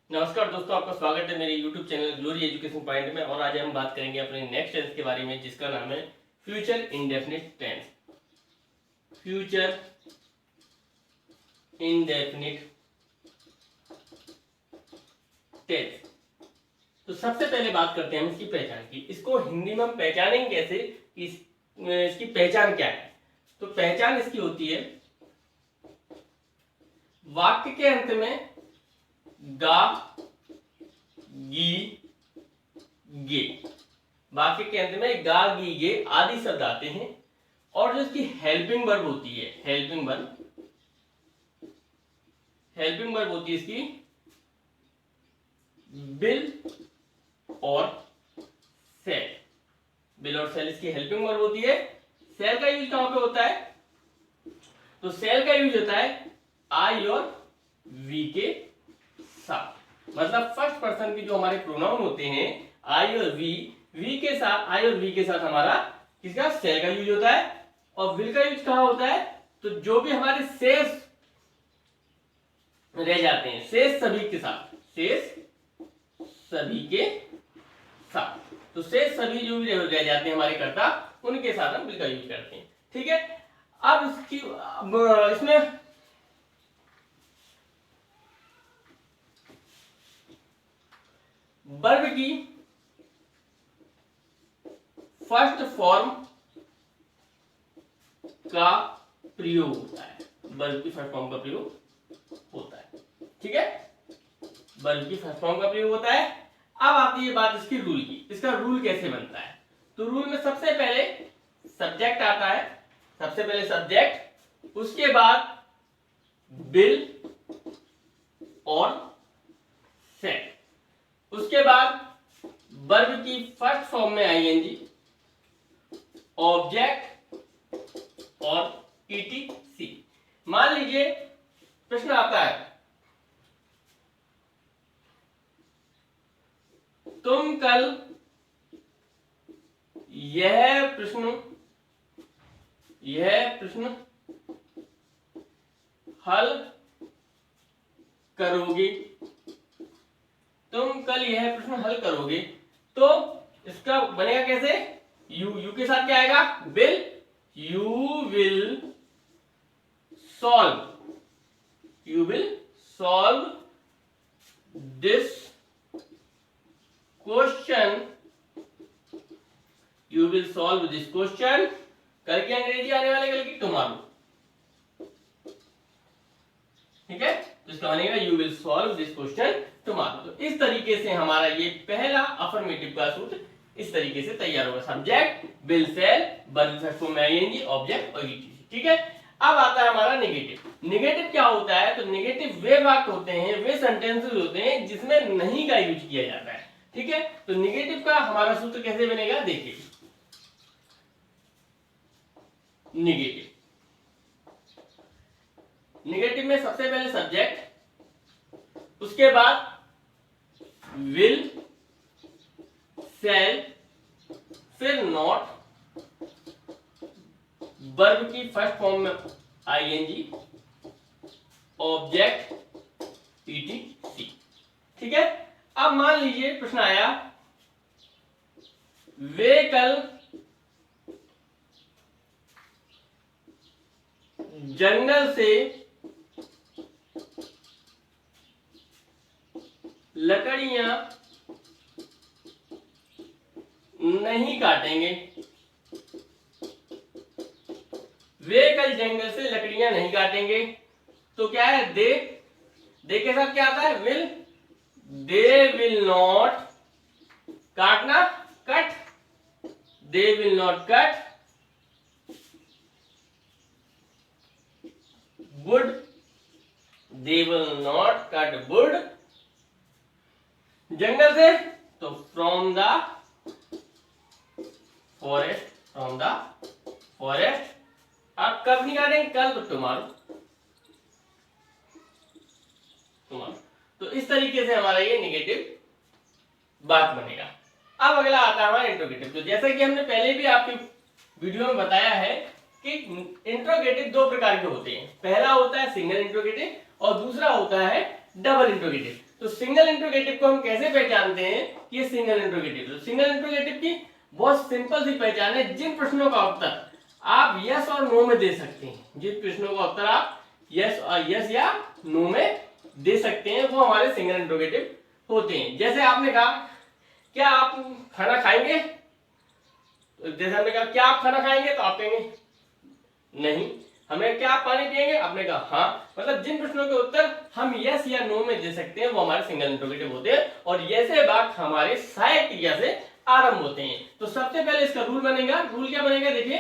नमस्कार दोस्तों, आपका स्वागत है मेरे YouTube channel glory education point में। और आज हम बात करेंगे अपने नेक्स्ट टेंस के बारे में, जिसका नाम है future indefinite tense. Future indefinite tense. तो सबसे पहले बात करते हैं हम इसकी पहचान की। इसको हिंदी में हम पहचानेंगे कैसे, इसकी पहचान क्या है। तो पहचान इसकी होती है, वाक्य के अंत में गा गी गे, वाक्य के अंत में गा गी गे आदि शब्द आते हैं। और जो इसकी हेल्पिंग वर्ब होती है, हेल्पिंग वर्ब होती है इसकी बिल और सेल। बिल और सेल इसकी हेल्पिंग वर्ब होती है। सेल का यूज कहां पे होता है? तो सेल का यूज होता है आई और वी के साथ। मतलब फर्स्ट पर्सन के जो हमारे प्रोनाउन होते हैं आई और वी के साथ, आई और वी के साथ हमारा किसका सेल का यूज होता है। और विल का यूज कहां होता है? तो जो भी हमारे शेष रह जाते हैं, शेष सभी के साथ, शेष सभी के साथ। तो शेष सभी जो भी रह जाते हैं हमारे कर्ता, उनके साथ हम विल का यूज करते हैं। ठीक है। अब इसमें वर्ब की फर्स्ट फॉर्म का प्रयोग होता है। वर्ब की फर्स्ट फॉर्म का प्रयोग होता है। ठीक है, वर्ब की फर्स्ट फॉर्म का प्रयोग होता है। अब आती है बात इसकी रूल की। इसका रूल कैसे बनता है? तो रूल में सबसे पहले सब्जेक्ट आता है, सबसे पहले सब्जेक्ट, उसके बाद बिल और सेल, उसके बाद वर्ब की फर्स्ट फॉर्म में आईएनजी, ऑब्जेक्ट और ईटीसी। मान लीजिए प्रश्न आता है, तुम कल यह प्रश्न हल करोगे, तुम कल यह प्रश्न हल करोगे। तो इसका बनेगा कैसे? यू के साथ क्या आएगा? Will. You will solve this question. You will solve this question. कल की अंग्रेजी आने वाले कल की टुमारो। ठीक है, तो इसका बनेगा you will solve this question tomorrow. तो इस तरीके से हमारा ये पहला अफर्मेटिव का सूत्र इस तरीके से तैयार होगा। Subject, will, shall, verb first form में आईएनजी, ऑब्जेक्ट और ईटीसी। ठीक है। अब आता है हमारा नेगेटिव। नेगेटिव क्या होता है? तो नेगेटिव वे वाक्य होते हैं, वे सेंटेंसेस होते हैं जिसमें नहीं का यूज किया जाता है। ठीक है। तो नेगेटिव का हमारा सूत्र कैसे बनेगा, देखिए। नेगेटिव में सबसे पहले सब्जेक्ट, उसके बाद विल, सेल, फिर नॉट, वर्ब की फर्स्ट फॉर्म में आईएनजी, ऑब्जेक्ट, ईटीसी। ठीक है। अब मान लीजिए प्रश्न आया, वे कल जंगल से लकड़ियां नहीं काटेंगे। वे कल जंगल से लकड़ियां नहीं काटेंगे। तो क्या है? दे के साथ क्या आता है? विल। दे विल नॉट, काटना, cut, they will not cut wood, they will not cut wood. जंगल से तो फ्रॉम द फॉरेस्ट, अब कब नहीं काटेंगे? कल। तो टुमारो। तो इस तरीके से हमारा ये नेगेटिव बात बनेगा। अब अगला आता है हमारा इंट्रोगेटिव। तो जैसा कि हमने पहले भी आपके वीडियो में बताया है कि इंट्रोगेटिव दो प्रकार के होते हैं। पहला होता है सिंगल इंट्रोगेटिव और दूसरा होता है डबल इंट्रोगेटिव। तो सिंगल इंट्रोगेटिव को हम कैसे पहचानते हैं कि ये सिंगल इंट्रोगेटिव। तो सिंगल इंट्रोगेटिव की बहुत सिंपल सी पहचान है, जिन प्रश्नों का उत्तर आप यस और नो में दे सकते हैं, जिन प्रश्नों का उत्तर आप यस या नो में दे सकते हैं, वो हमारे सिंगल इंट्रोगेटिव होते हैं। जैसे आपने कहा क्या आप खाना खाएंगे, तो जैसे हमने कहा क्या आप खाना खाएंगे, तो आप कहेंगे नहीं। हमें क्या आप पानी पिएंगे, आपने कहा हाँ। मतलब जिन प्रश्नों के उत्तर हम यस या नो में दे सकते हैं वो हमारे सिंगल इंट्रोगेटिव होते हैं, और ऐसे वाक्य हमारे सहायक क्रिया से आरंभ होते हैं। तो सबसे पहले इसका रूल बनेगा। रूल क्या बनेगा, देखिए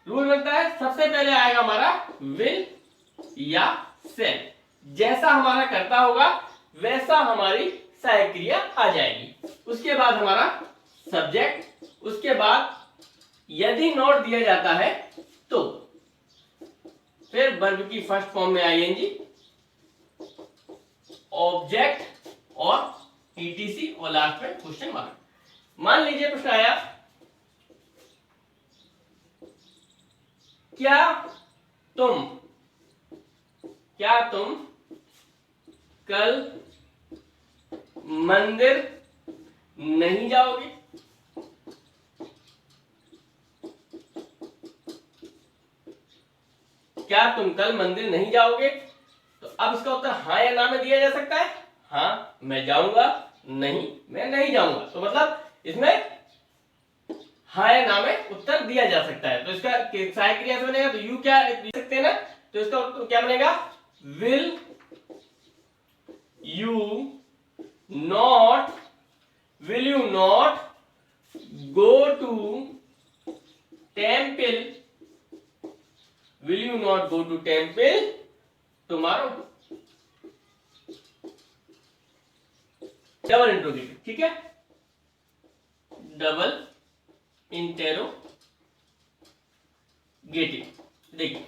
रूल बनता है, सबसे पहले आएगा हमारा विल या सेल। जैसा हमारा कर्ता होगा वैसा हमारी सहायक क्रिया आ जाएगी। उसके बाद हमारा सब्जेक्ट, उसके बाद यदि नॉट दिया जाता है तो फिर वर्ब की फर्स्ट फॉर्म में आईएनजी, ऑब्जेक्ट और ईटीसी, और लास्ट में क्वेश्चन मार्क। मान लीजिए प्रश्न आया क्या तुम कल मंदिर नहीं जाओगे। क्या तुम कल मंदिर नहीं जाओगे, तो अब इसका उत्तर हाँ या ना में दिया जा सकता है। हाँ मैं जाऊंगा, नहीं मैं नहीं जाऊंगा। तो मतलब इसमें हाँ या ना में उत्तर दिया जा सकता है। तो इसका सहायक क्रिया से बनेगा, तो यू क्या दे सकते हैं ना, तो इसका उत्तर क्या बनेगा, will you not go to temple, will you not go to temple tomorrow. Double interrogative, ठीक है, डबल इंटेरोगेटिव। देखिए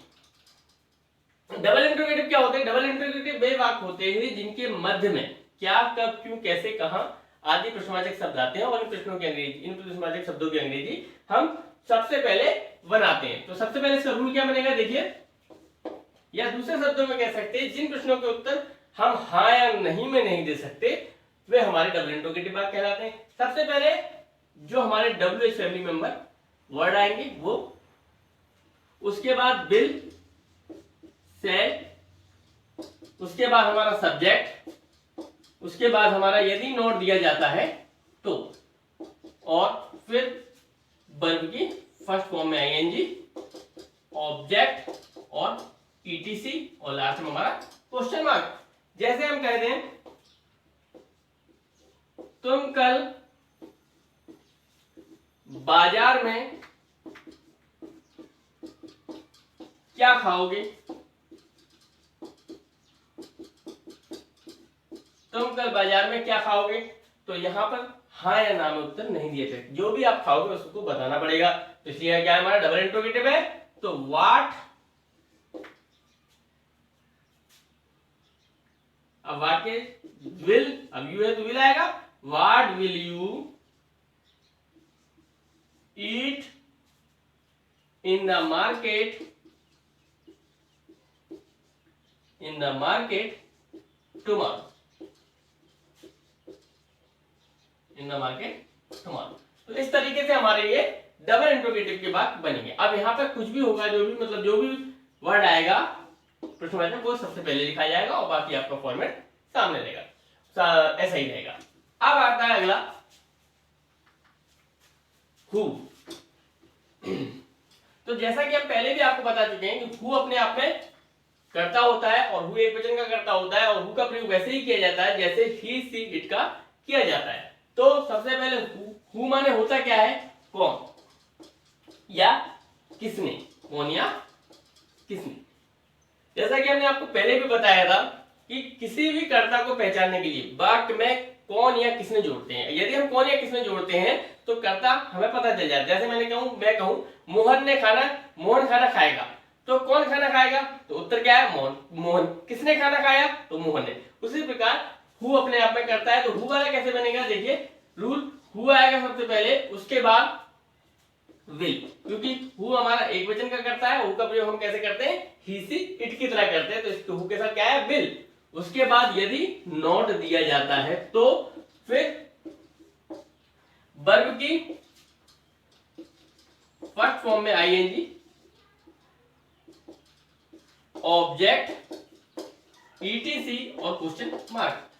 डबल इंट्रोगेटिव क्या होते हैं, डबल इंट्रोगेटिव वे वाक्य होते हैं जिनके मध्य में क्या, कब, क्यों, कैसे, कहां आदि प्रश्नवाचक शब्द आते हैं, और इन प्रश्नों की अंग्रेजी, इन प्रश्नवाचक शब्दों की अंग्रेजी हम सबसे पहले बनाते हैं। तो सबसे पहले इसका रूल क्या बनेगा, देखिए, या दूसरे शब्दों में कह सकते हैं जिन प्रश्नों के उत्तर हम हाँ या नहीं में नहीं दे सकते वे हमारे डबल इंट्रोगेटिव वाक्य कहलाते हैं। सबसे पहले जो हमारे WH फैमिली मेंबर वर्ड आएंगे वो, उसके बाद विल, सेल, उसके बाद हमारा सब्जेक्ट, उसके बाद हमारा यदि नोट दिया जाता है तो, और फिर वर्ब की फर्स्ट फॉर्म में आईएनजी, ऑब्जेक्ट और ईटीसी, और लास्ट में हमारा क्वेश्चन मार्क। जैसे हम कहते हैं तुम कल बाजार में क्या खाओगे, तुम कल बाजार में क्या खाओगे, तो यहां पर हाँ या ना में उत्तर नहीं दिया जाएगा, जो भी आप खाओगे उसको बताना पड़ेगा। तो इसलिए क्या हमारा डबल इंट्रोगेटिव है, तो व्हाट, अब व्हाट के विल, अब यू है तो विल आएगा, what will you eat in the market, in the market tomorrow, in the market tomorrow. तो इस तरीके से हमारे ये डबल इंट्रोगेटिव के बाद बनेंगे। अब यहाँ पे कुछ भी होगा, जो भी मतलब जो भी वर्ड आएगा प्रश्नवाचक वो सबसे पहले लिखा जाएगा, और बाकी आपका फॉर्मेट सामने रहेगा, ऐसा ही रहेगा। अब आता है अगला हु। तो जैसा कि हम पहले भी आपको बता चुके हैं कि हु अपने आप में कर्ता होता है, और हु एक वचन का कर्ता होता है, और हु का प्रयोग वैसे ही किया जाता है जैसे ही, सी, इट का किया जाता है। तो सबसे पहले हु माने होता क्या है, कौन या किसने, कौन या किसने। जैसा कि हमने आपको पहले भी बताया था कि किसी भी कर्ता को पहचानने के लिए वाक्य में कौन या किसने जोड़ते हैं। यदि हम कौन या किसने जोड़ते हैं तो कर्ता हमें पता चल जाता है। जैसे मैं कहूं मोहन खाना खाएगा, तो कौन खाना खाएगा, तो उत्तर क्या है, मोहन। किसने खाना खाया, तो मोहन ने। उसी प्रकार हु अपने आप में करता है, तो हु वाला कैसे बनेगा, देखिए रूल, हु आएगा सबसे पहले, उसके बाद विल, क्योंकि हु हमारा एक वचन का करता है, हु का प्रयोग हम कैसे करते हैं, ही, सी, इट की तरह करते हैं, तो इसके हु के साथ क्या है, विल, उसके बाद यदि नॉट दिया जाता है तो फिर वर्ब की फर्स्ट फॉर्म में आईएनजी, ऑब्जेक्ट, ईटीसी और क्वेश्चन मार्क।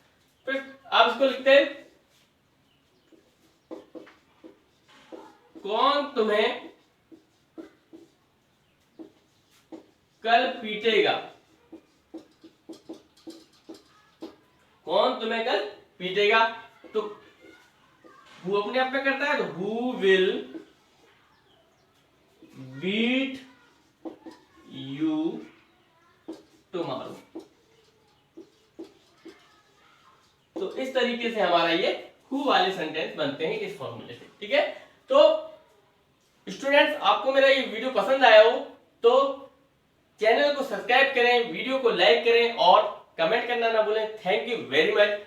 फिर आप इसको लिखते हैं, कौन तुम्हें कल पीटेगा, कौन तुम्हें कल पीटेगा। तो हु अपने आप में करता है, तो who will beat you tomorrow. तो इस तरीके से हमारा ये हु वाले सेंटेंस बनते हैं इस फॉर्मूले से। ठीक है, तो स्टूडेंट्स आपको मेरा ये वीडियो पसंद आया हो तो चैनल को सब्सक्राइब करें, वीडियो को लाइक करें और कमेंट करना ना भूलें। Thank you very much.